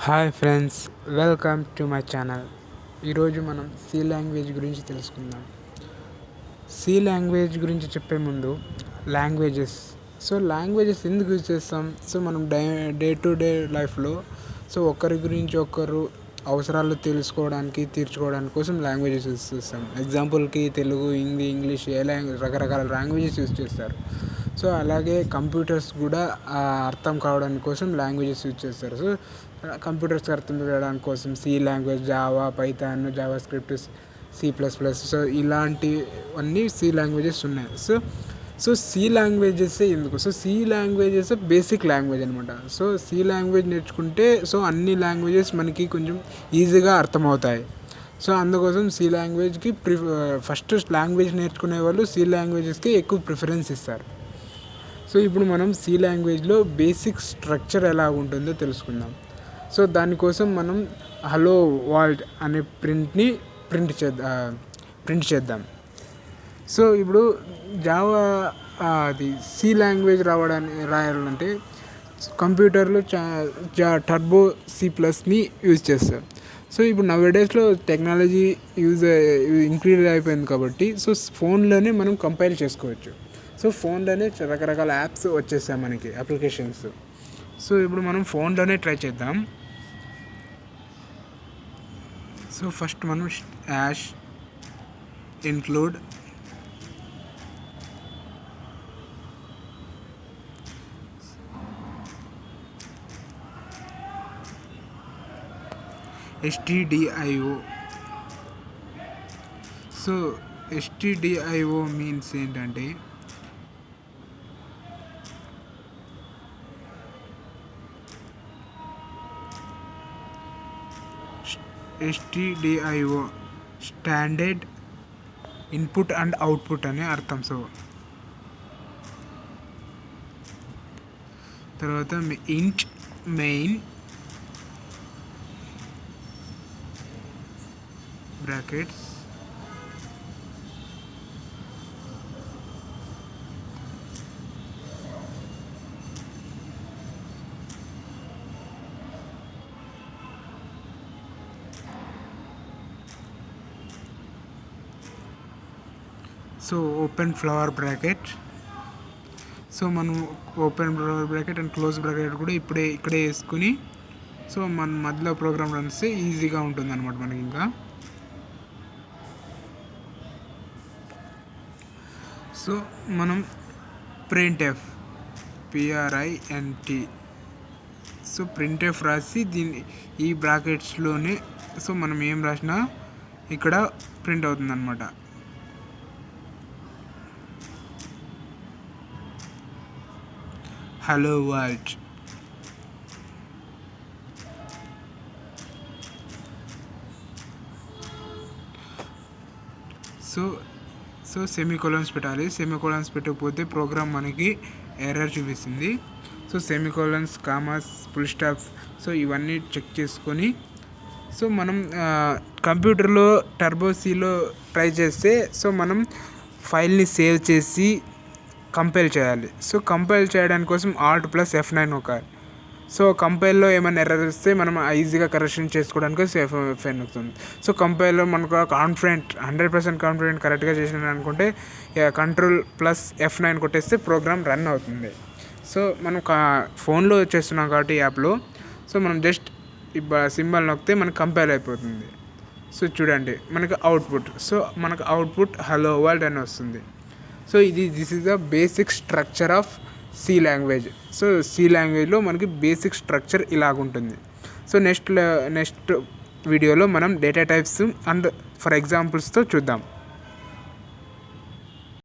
Hi friends, welcome to my channel. ఈరోజు మనం C language గురించి తెలుసుకుందాం. సి లాంగ్వేజ్ గురించి చెప్పే ముందు లాంగ్వేజెస్ ఎందుకు యూజ్ చేస్తాం? మనం డే టు డే లైఫ్లో ఒకరి గురించి ఒకరు అవసరాలు తీర్చుకోవడానికి కోసం లాంగ్వేజెస్ యూజ్ చేస్తాం. ఎగ్జాంపుల్కి తెలుగు, హిందీ, ఇంగ్లీష్, రకరకాల లాంగ్వేజెస్ యూజ్ చేస్తారు. అలాగే కంప్యూటర్స్ కూడా అర్థం కావడానికి కోసం లాంగ్వేజెస్ యూజ్ చేస్తారు. కంప్యూటర్స్కి అర్థం చేయడానికి కోసం C language, Java, Python, JavaScript, C++, ఇలాంటివన్నీ సి లాంగ్వేజెస్ ఉన్నాయి. సి లాంగ్వేజెస్ ఎందుకు? సి లాంగ్వేజెస్ బేసిక్ లాంగ్వేజ్ అనమాట. సి లాంగ్వేజ్ నేర్చుకుంటే అన్ని లాంగ్వేజెస్ మనకి కొంచెం ఈజీగా అర్థమవుతాయి. అందుకోసం సి లాంగ్వేజ్కి ఫస్ట్ లాంగ్వేజ్ నేర్చుకునే వాళ్ళు సి లాంగ్వేజెస్కి ఎక్కువ ప్రిఫరెన్స్ ఇస్తారు. ఇప్పుడు మనం సి లాంగ్వేజ్లో బేసిక్ స్ట్రక్చర్ ఎలా ఉంటుందో తెలుసుకుందాం. దానికోసం మనం హలో వరల్డ్ అనే ప్రింట్ చేద్దాం. ఇప్పుడు జావా అది సి లాంగ్వేజ్ రాయాలంటే కంప్యూటర్లో టర్బో C++ని యూజ్ చేస్తారు. ఇప్పుడు నవేడేస్లో టెక్నాలజీ ఇంక్రీజ్ అయిపోయింది కాబట్టి ఫోన్లోనే మనం కంపైల్ చేసుకోవచ్చు. ఫోన్లోనే రకరకాల యాప్స్ వచ్చేస్తాయి మనకి, అప్లికేషన్స్. ఇప్పుడు మనం ఫోన్లోనే ట్రై చేద్దాం. ఫస్ట్ మనం #include stdio. stdio మీన్స్ ఏంటంటే STDIO standard input and output అనే అర్థం. తర్వాత int main brackets open flower bracket. మనం open flower bracket and close bracket కూడా ఇక్కడే వేసుకుని మన మధ్యలో ప్రోగ్రామ్ రన్ చేస్తే ఈజీగా ఉంటుంది అనమాట మనకి. ఇంకా మనం printf printf రాసి ఈ బ్రాకెట్స్లోనే మనం ఏం రాసినా ఇక్కడ ప్రింట్ అవుతుంది అనమాట. Hello world. సెమీకోలన్స్ పెట్టాలి. సెమీకోలన్స్ పెట్టకపోతే ప్రోగ్రామ్ మనకి ఎర్రర్ చూపిస్తుంది. సెమీకోలన్స్, కామాస్, ఫుల్ స్టాప్స్ ఇవన్నీ చెక్ చేసుకొని మనం కంప్యూటర్లో టర్బో సిలో ట్రై చేస్తే మనం ఫైల్ని సేవ్ చేసి కంపైల్ చేయాలి. కంపైల్ చేయడానికి కోసం Alt+F9 నొక్కాలి. కంపైల్లో ఏమైనా ఎర్రర్ వస్తే మనం ఈజీగా కరెక్షన్ చేసుకోవడానికి F9 నొక్కుతుంది. కంపైల్లో మనకు 100% కాన్ఫిడెంట్ కరెక్ట్గా చేసినాను అనుకుంటే Ctrl+F9 కొట్టేస్తే ప్రోగ్రామ్ రన్ అవుతుంది. మనం ఫోన్లో చేస్తున్నాం కాబట్టి యాప్లో మనం జస్ట్ సింబల్ నొక్కితే మనకు కంపైల్ అయిపోతుంది. చూడండి మనకు అవుట్పుట్ హలో వరల్డ్ అని వస్తుంది. This is the basic structure of C language. C లాంగ్వేజ్లో మనకి బేసిక్ స్ట్రక్చర్ ఇలాగుంటుంది. నెక్స్ట్ వీడియోలో మనం డేటా టైప్స్ అండ్ ఫర్ ఎగ్జాంపుల్స్తో చూద్దాం.